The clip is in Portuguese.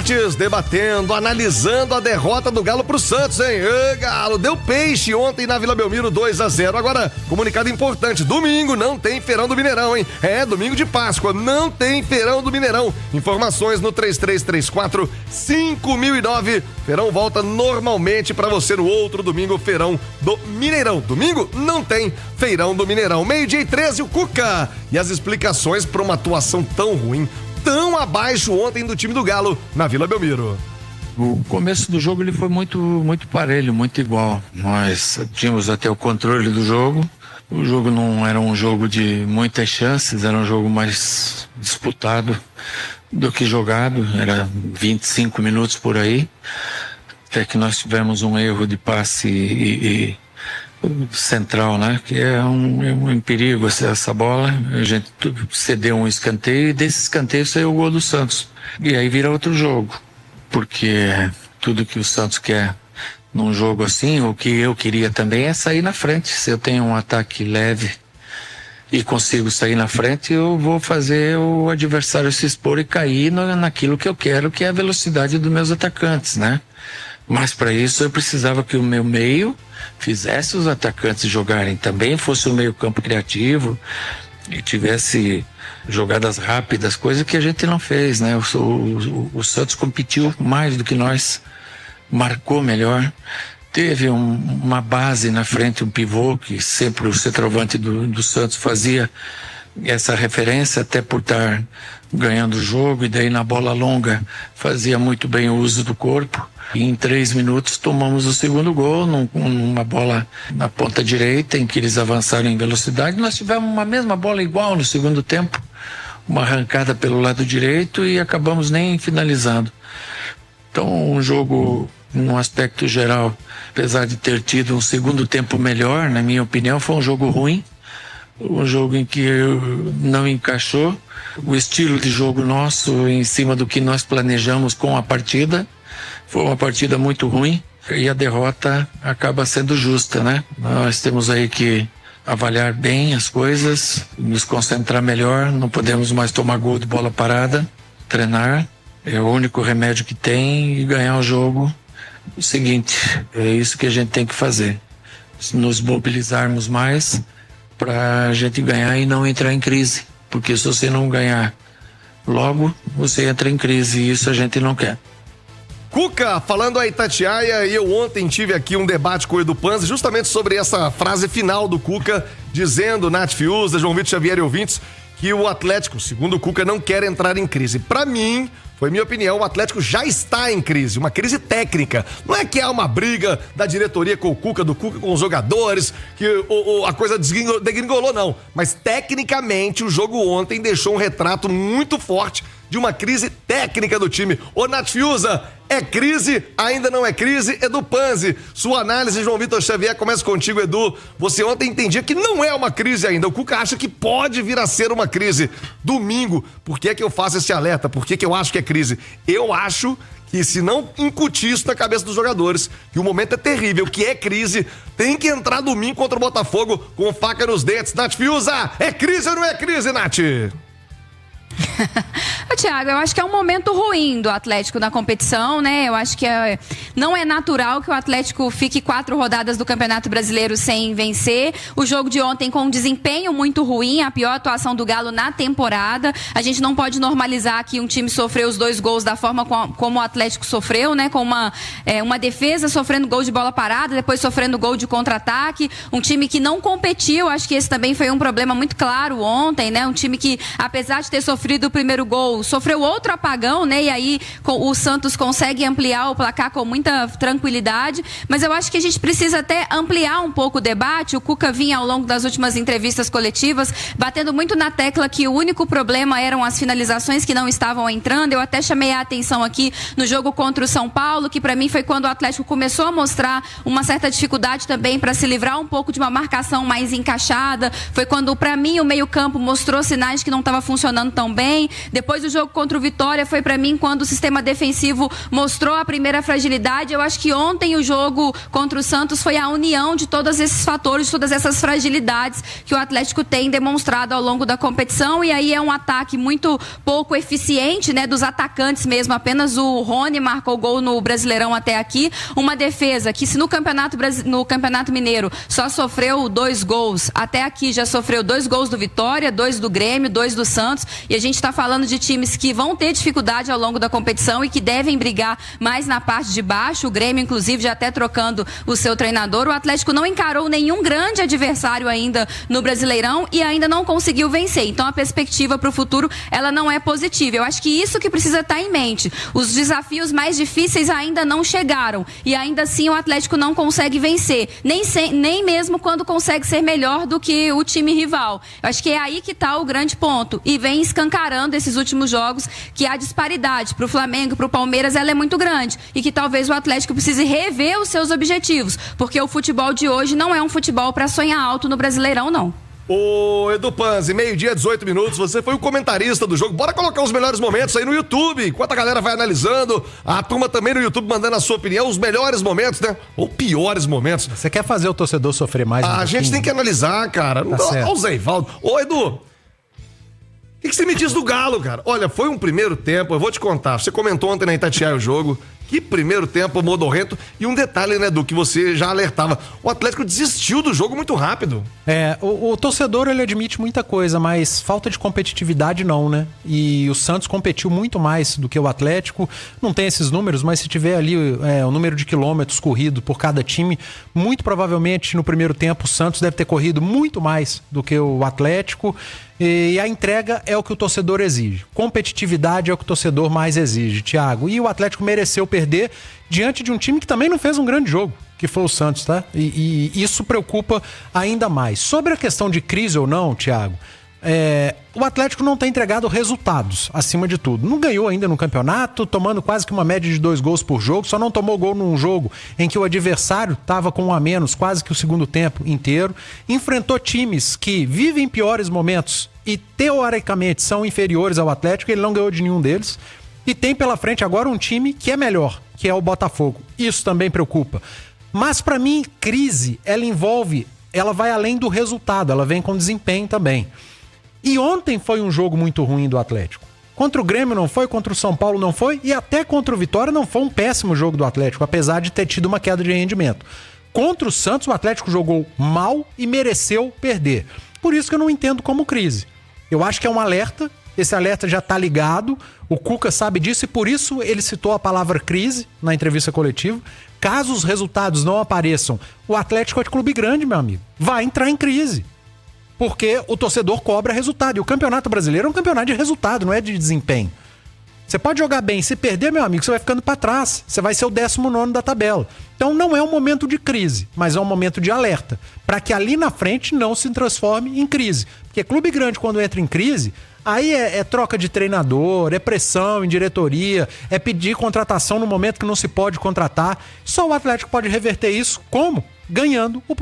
Esportes, debatendo, analisando a derrota do Galo pro Santos, hein? Galo, deu peixe ontem na Vila Belmiro, 2-0. Agora, comunicado importante, domingo não tem Feirão do Mineirão, hein? Domingo de Páscoa, não tem Feirão do Mineirão. Informações no 3334-5009. Feirão volta normalmente pra você no outro domingo, Feirão do Mineirão. Domingo não tem Feirão do Mineirão. 12:13, o Cuca. E as explicações pra uma atuação tão ruim, tão abaixo ontem do time do Galo na Vila Belmiro. O começo do jogo ele foi muito parelho, muito igual. Nós tínhamos até o controle do jogo. O jogo não era um jogo de muitas chances, era um jogo mais disputado do que jogado. Era 25 minutos por aí. Até que nós tivemos um erro de passe e central, né? Que é um perigo essa bola. A gente cedeu um escanteio e desse escanteio saiu o gol do Santos. E aí vira outro jogo. Porque tudo que o Santos quer num jogo assim, o que eu queria também é sair na frente. Se eu tenho um ataque leve e consigo sair na frente, eu vou fazer o adversário se expor e cair naquilo que eu quero, que é a velocidade dos meus atacantes, né? Mas para isso eu precisava que o meu meio fizesse os atacantes jogarem também, fosse um meio campo criativo e tivesse jogadas rápidas, coisa que a gente não fez, né? O Santos competiu mais do que nós, marcou melhor, teve uma base na frente, um pivô, que sempre o centroavante do Santos fazia essa referência, até por estar ganhando o jogo, e daí na bola longa fazia muito bem o uso do corpo. E em 3 minutos tomamos o segundo gol, numa bola na ponta direita, em que eles avançaram em velocidade. Nós tivemos uma mesma bola igual no segundo tempo, uma arrancada pelo lado direito e acabamos nem finalizando. Então, um jogo, num aspecto geral, apesar de ter tido um segundo tempo melhor, na minha opinião, foi um jogo ruim. Um jogo em que não encaixou o estilo de jogo nosso em cima do que nós planejamos com a partida. Foi uma partida muito ruim e a derrota acaba sendo justa, né? Nós temos aí que avaliar bem as coisas, nos concentrar melhor, não podemos mais tomar gol de bola parada, treinar, é o único remédio que tem, e ganhar o jogo. O seguinte, é isso que a gente tem que fazer, nos mobilizarmos mais para a gente ganhar e não entrar em crise, porque se você não ganhar logo, você entra em crise e isso a gente não quer. Cuca, falando a Itatiaia, e eu ontem tive aqui um debate com o Edu Panzi justamente sobre essa frase final do Cuca, dizendo, Nath Fiuza, João Vitor Xavier e ouvintes, que o Atlético, segundo o Cuca, não quer entrar em crise. Pra mim, foi minha opinião, o Atlético já está em crise, uma crise técnica. Não é que há uma briga da diretoria com o Cuca, do Cuca com os jogadores, que a coisa degringolou, não. Mas tecnicamente o jogo ontem deixou um retrato muito forte de uma crise técnica do time. Ô Nath Fiuza, é crise? Ainda não é crise? Edu Panzi, sua análise, João Vitor Xavier, começa contigo, Edu. Você ontem entendia que não é uma crise ainda. O Cuca acha que pode vir a ser uma crise. Domingo, por que eu faço esse alerta? Por que eu acho que é crise? Eu acho que se não incutir isso na cabeça dos jogadores, que o momento é terrível, que é crise, tem que entrar domingo contra o Botafogo com faca nos dentes. Nath Fiuza, é crise ou não é crise, Nath? Thiago, eu acho que é um momento ruim do Atlético na competição, né? Eu acho que não é natural que o Atlético fique 4 rodadas do Campeonato Brasileiro sem vencer. O jogo de ontem com um desempenho muito ruim, a pior atuação do Galo na temporada. A gente não pode normalizar que um time sofreu os 2 gols da forma como o Atlético sofreu, né? Com uma defesa sofrendo gol de bola parada, depois sofrendo gol de contra-ataque. Um time que não competiu, acho que esse também foi um problema muito claro ontem, né? Um time que, apesar de ter sofrido o primeiro gol, sofreu outro apagão, né? E aí o Santos consegue ampliar o placar com muita tranquilidade, mas eu acho que a gente precisa até ampliar um pouco o debate. O Cuca vinha ao longo das últimas entrevistas coletivas batendo muito na tecla que o único problema eram as finalizações que não estavam entrando. Eu até chamei a atenção aqui no jogo contra o São Paulo, que para mim foi quando o Atlético começou a mostrar uma certa dificuldade também para se livrar um pouco de uma marcação mais encaixada. Foi quando, para mim, o meio-campo mostrou sinais que não estava funcionando tão tão bem. Depois do jogo contra o Vitória foi para mim quando o sistema defensivo mostrou a primeira fragilidade. Eu acho que ontem o jogo contra o Santos foi a união de todos esses fatores, de todas essas fragilidades que o Atlético tem demonstrado ao longo da competição. E aí é um ataque muito pouco eficiente, né, dos atacantes mesmo. Apenas o Rony marcou gol no Brasileirão até aqui. Uma defesa que, se no Campeonato Mineiro só sofreu 2 gols, até aqui já sofreu 2 gols do Vitória, 2 do Grêmio, 2 do Santos. E a gente está falando de times que vão ter dificuldade ao longo da competição e que devem brigar mais na parte de baixo. O Grêmio, inclusive, já até trocando o seu treinador. O Atlético não encarou nenhum grande adversário ainda no Brasileirão e ainda não conseguiu vencer. Então a perspectiva para o futuro, ela não é positiva. Eu acho que isso que precisa estar em mente. Os desafios mais difíceis ainda não chegaram e ainda assim o Atlético não consegue vencer, nem mesmo quando consegue ser melhor do que o time rival. Eu acho que é aí que está o grande ponto e vem escancarando esses últimos jogos que a disparidade para o Flamengo, para o Palmeiras, ela é muito grande e que talvez o Atlético precise rever os seus objetivos, porque o futebol de hoje não é um futebol para sonhar alto no Brasileirão, não. Ô, Edu Panzi, 12h, 18 minutos, você foi o comentarista do jogo. Bora colocar os melhores momentos aí no YouTube, enquanto a galera vai analisando, a turma também no YouTube mandando a sua opinião, os melhores momentos, né? Ou piores momentos. Você quer fazer o torcedor sofrer mais? A gente tem que analisar, cara. Tá certo. Olha o Zé Ivaldo. Ô, Edu, o que você me diz do Galo, cara? Olha, foi um primeiro tempo, eu vou te contar. Você comentou ontem na Itatiaia o jogo. Que primeiro tempo modorrento. E um detalhe, né, Edu, que você já alertava. O Atlético desistiu do jogo muito rápido. O torcedor, ele admite muita coisa, mas falta de competitividade não, né? E o Santos competiu muito mais do que o Atlético. Não tem esses números, mas se tiver ali o número de quilômetros corrido por cada time, muito provavelmente no primeiro tempo o Santos deve ter corrido muito mais do que o Atlético. E a entrega é o que o torcedor exige. Competitividade é o que o torcedor mais exige, Thiago. E o Atlético mereceu perder diante de um time que também não fez um grande jogo, que foi o Santos, tá? E isso preocupa ainda mais. Sobre a questão de crise ou não, Thiago, o Atlético não tem entregado resultados, acima de tudo. Não ganhou ainda no campeonato, tomando quase que uma média de 2 gols por jogo, só não tomou gol num jogo em que o adversário estava com 1 a menos quase que o segundo tempo inteiro. Enfrentou times que vivem piores momentos e teoricamente são inferiores ao Atlético, ele não ganhou de nenhum deles. E tem pela frente agora um time que é melhor, que é o Botafogo. Isso também preocupa. Mas para mim, crise, ela vai além do resultado, ela vem com desempenho também. E ontem foi um jogo muito ruim do Atlético. Contra o Grêmio não foi, contra o São Paulo não foi, e até contra o Vitória não foi um péssimo jogo do Atlético, apesar de ter tido uma queda de rendimento. Contra o Santos, o Atlético jogou mal e mereceu perder. Por isso que eu não entendo como crise. Eu acho que é um alerta, esse alerta já está ligado, o Cuca sabe disso e por isso ele citou a palavra crise na entrevista coletiva. Caso os resultados não apareçam, o Atlético é de clube grande, meu amigo, vai entrar em crise. Porque o torcedor cobra resultado. E o Campeonato Brasileiro é um campeonato de resultado, não é de desempenho. Você pode jogar bem, se perder, meu amigo, você vai ficando para trás. Você vai ser o 19º da tabela. Então não é um momento de crise, mas é um momento de alerta. Para que ali na frente não se transforme em crise. Porque clube grande, quando entra em crise, aí é troca de treinador, é pressão em diretoria, é pedir contratação no momento que não se pode contratar. Só o Atlético pode reverter isso. Como? Ganhando o próximo.